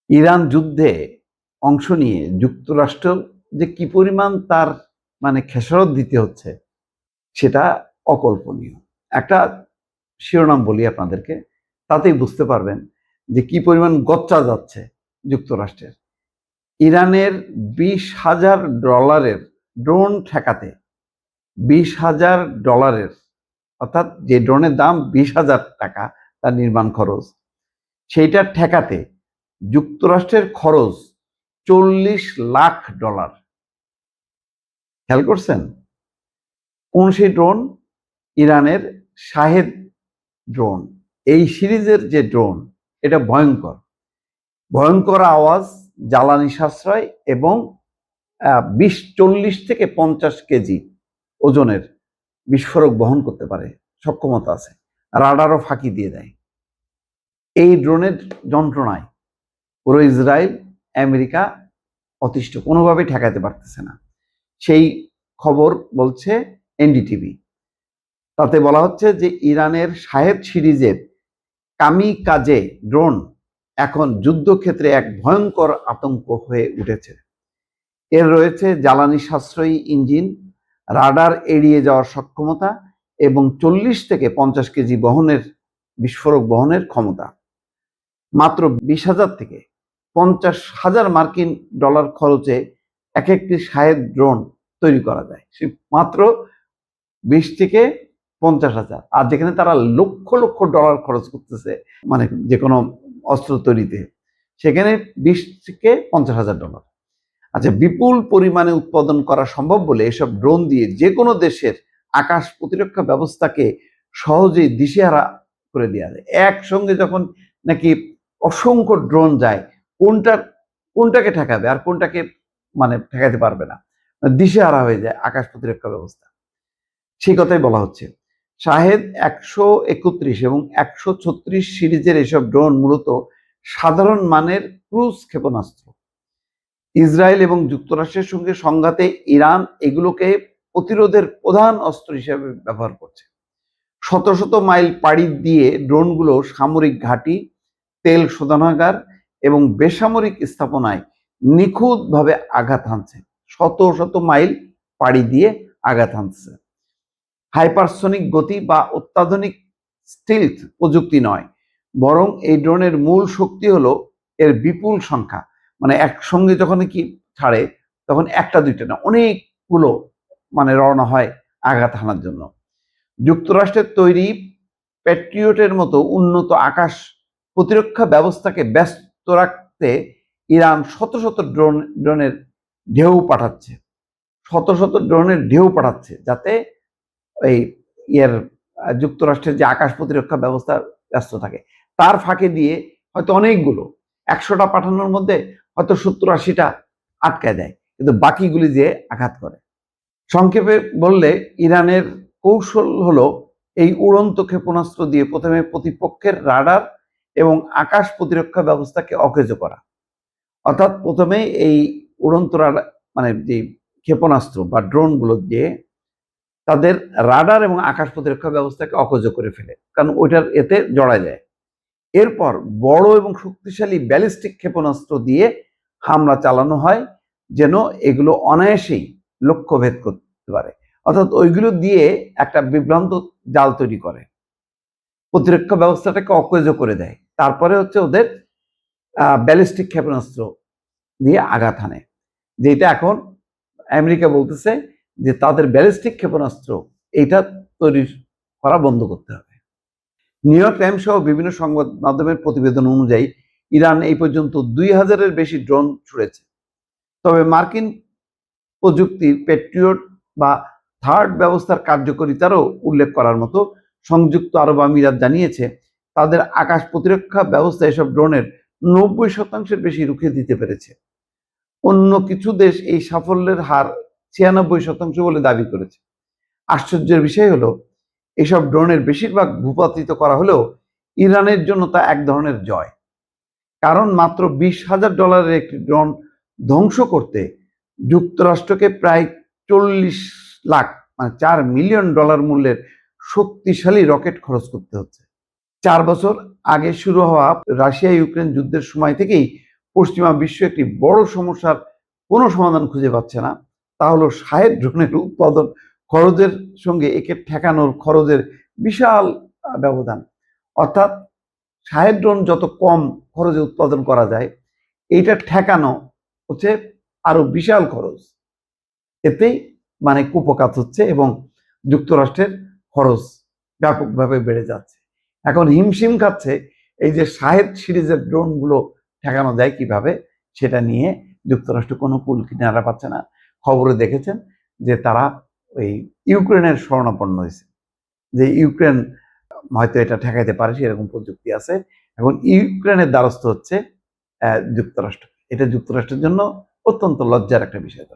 Iran যুদ্ধে অংশ নিয়ে যুক্তরাষ্ট্র যে কি পরিমাণ তার খেসারত দিতে হচ্ছে সেটা অকল্পনীয়। একটা শিরোনাম বলি আপনাদেরকে, তাতেই বুঝতে পারবেন যে কি পরিমাণ গচ্চা যাচ্ছে যুক্তরাষ্ট্রের। ইরানের $20,000 ড্রোন ঠেকাতে, $20,000, অর্থাৎ যে ড্রোনের দাম $20,000 তার নির্মাণ খরচ, সেইটা ঠেকাতে যুক্তরাষ্ট্রের খরচ $40 লাখ। খেয়াল করছেন? কোন সেই ড্রোন? ইরানের শাহেদ ড্রোন। এই সিরিজের যে ড্রোন, এটা ভয়ঙ্কর ভয়ঙ্কর আওয়াজ, জ্বালানি সাশ্রয় এবং 40 থেকে 50 কেজি ওজনের বিস্ফোরক বহন করতে পারে, সক্ষমতা আছে। রাডারও ফাঁকি দিয়ে দেয়। এই ড্রোনের যন্ত্রণায় পুরো ইসরায়েল, আমেরিকা অতিষ্ঠ, কোনোভাবেই ঠেকাতে পারতেছে না। সেই খবর বলছে এনডিটিভি। তাতে বলা হচ্ছে যে ইরানের শাহেদ সিরিজের কামিকাজে ড্রোন এখন যুদ্ধক্ষেত্রে এক ভয়ঙ্কর আতঙ্ক হয়ে উঠেছে। এর রয়েছে জ্বালানি সাশ্রয়ী ইঞ্জিন, রাডার এড়িয়ে যাওয়ার সক্ষমতা এবং 40 থেকে 50 কেজি বিস্ফোরক বহনের ক্ষমতা। মাত্র 20,000 থেকে 50,000 মার্কিন ডলার খরচে এক একটি শাহেদ ড্রোন তৈরি করা যায়। সে মাত্র 20 থেকে 50,000, আর যেখানে তারা লক্ষ লক্ষ ডলার খরচ করতেছে যে কোনো অস্ত্র তৈরিতে, সেখানে 20 থেকে $50,000। আচ্ছা, বিপুল পরিমাণে উৎপাদন করা সম্ভব বলে এসব ড্রোন দিয়ে যে কোনো দেশের আকাশ প্রতিরক্ষা ব্যবস্থাকে সহজেই দিশেহারা করে দেওয়া যায়। একসঙ্গে যখন নাকি অসংখ্য ড্রোন যায়, কোনটাকে ঠেকাবে আর কোনটাকে ঠেকাতে পারবে না, দিশেহারা হয়ে যায় আকাশ প্রতিরক্ষা ব্যবস্থা। সেই কথাই বলা হচ্ছে। শাহেদ 131 এবং 136 সিরিজের এসব ড্রোন মূলত সাধারণ মানের ক্রুজ ক্ষেপণাস্ত্র। ইসরায়েল এবং যুক্তরাষ্ট্রের সঙ্গে সংঘাতে ইরান এগুলোকে প্রতিরোধের প্রধান অস্ত্র হিসেবে ব্যবহার করছে। শত শত মাইল পাড়ি দিয়ে ড্রোনগুলো সামরিক ঘাঁটি, তেল শোধনাগার এবং বেসামরিক স্থাপনায় নিখুঁতভাবে আঘাত হানছে। শত শত মাইল পাড়ি দিয়ে আঘাত হানছে। হাইপারসনিক গতি বা অত্যাধুনিক স্টিলথ প্রযুক্তি নয়, বরং এই ড্রোনের মূল শক্তি হলো এর বিপুল সংখ্যা। একসঙ্গে যখন কি ছাড়ে, তখন একটা দুইটা না, অনেকগুলো রওনা হয় আঘাত হানার জন্য। যুক্তরাষ্ট্রের তৈরি প্যাট্রিয়টের মতো উন্নত আকাশ প্রতিরক্ষা ব্যবস্থাকে ব্যস্ত রাখতে ইরান শত শত ড্রোনের ঢেউ পাঠাচ্ছে, যাতে এই যুক্তরাষ্ট্রের যে আকাশ প্রতিরক্ষা ব্যবস্থা ব্যস্ত থাকে। তার ফাঁকে দিয়ে হয়তো অনেকগুলো, 100টা পাঠানোর মধ্যে হয়তো 70-80টা আটকায় দেয়, কিন্তু বাকিগুলি যে আঘাত করে। সংক্ষেপে বললে, ইরানের কৌশল হলো এই উড়ন্ত ক্ষেপণাস্ত্র দিয়ে প্রথমে প্রতিপক্ষের রাডার এবং আকাশ প্রতিরক্ষা ব্যবস্থাকে অকেজ করা। অর্থাৎ প্রথমে এই উড়ন্ত রাডার যে ক্ষেপণাস্ত্র বা ড্রোনগুলো দিয়ে তাদের রাডার এবং আকাশ প্রতিরক্ষা ব্যবস্থাকে অকেজ করে ফেলে, কারণ এতে জড়া যায়। এরপর বড় এবং শক্তিশালী ব্যালিস্টিক ক্ষেপণাস্ত্র দিয়ে হামলা চালানো হয়, যেন এগুলো অনায়াসেই লক্ষ্যভেদ করতে পারে। অর্থাৎ ওইগুলো দিয়ে একটা বিভ্রান্ত জাল তৈরি করে, প্রতিরক্ষা ব্যবস্থাটাকে অকেজ করে দেয়। তারপরে ওদের ব্যালিস্টিক ক্ষেপণাস্ত্র দিয়ে আঘাত হানে। যেটা এখন আমেরিকা বলতেছে যে তাদের ব্যালিস্টিক ক্ষেপণাস্ত্র এইটা তৈরি করা বন্ধ করতে হবে। নিউ ইয়র্ক টাইমস সহ বিভিন্ন সংবাদ মাধ্যমের প্রতিবেদন অনুযায়ী ইরান এই পর্যন্ত 2000-এর বেশি ড্রোন ছুড়েছে। তবে মার্কিন প্রযুক্তির প্যাট্রিয়ট বা থার্ড ব্যবস্থার কার্যকারিতারও উল্লেখ করার মতো সংযুক্ত আরব আমিরাত জানিয়েছে তাদের আকাশ প্রতিরক্ষা ব্যবস্থা এসব ড্রোনের 90% বেশি রুখে দিতে পেরেছে। অন্য কিছু দেশ এই সাফল্যের হার 96% বলে দাবি করেছে। আশ্চর্যের বিষয় হলো, এসব ড্রোনের বেশিরভাগ ভূপাতিত করা হলেও ইরানের জন্য তা এক ধরনের জয়। কারণ মাত্র $20,000 একটি ড্রোন ধ্বংস করতে যুক্তরাষ্ট্রকে প্রায় 40 লাখ $4 মিলিয়ন মূল্যের শক্তিশালী রকেট খরচ করতে হচ্ছে। 4 বছর আগে শুরু হওয়া রাশিয়া ইউক্রেন যুদ্ধের সময় থেকেই পশ্চিমা বিশ্ব একটি বড় সমস্যার কোনো সমাধান খুঁজে পাচ্ছে না, তা হলো শাহেদ ড্রোনের উৎপাদন খরচের সঙ্গে একে ঠেকানোর খরচের বিশাল ব্যবধান। অর্থাৎ শাহেদ ড্রোন যত কম খরচে উৎপাদন করা যায়, এইটা ঠেকানো হচ্ছে আরো বিশাল খরচ। এতেই মানে কুপকাত হচ্ছে এবং যুক্তরাষ্ট্রের খরচ ব্যাপকভাবে বেড়ে যাচ্ছে। এখন হিমশিম খাচ্ছে এই যে শাহেদ সিরিজের ড্রোনগুলো ঠেকানো যায় কিভাবে, সেটা নিয়ে যুক্তরাষ্ট্র কোনো কুল কিনারা পাচ্ছে না। খবরে দেখেছেন যে তারা ওই ইউক্রেনের শরণাপন্ন হয়েছে, যে ইউক্রেন হয়তো এটা ঠেকাইতে পারে সেরকম প্রযুক্তি আছে। এখন ইউক্রেনের দ্বারস্থ হচ্ছে যুক্তরাষ্ট্র। এটা যুক্তরাষ্ট্রের জন্য অত্যন্ত লজ্জার একটা বিষয়।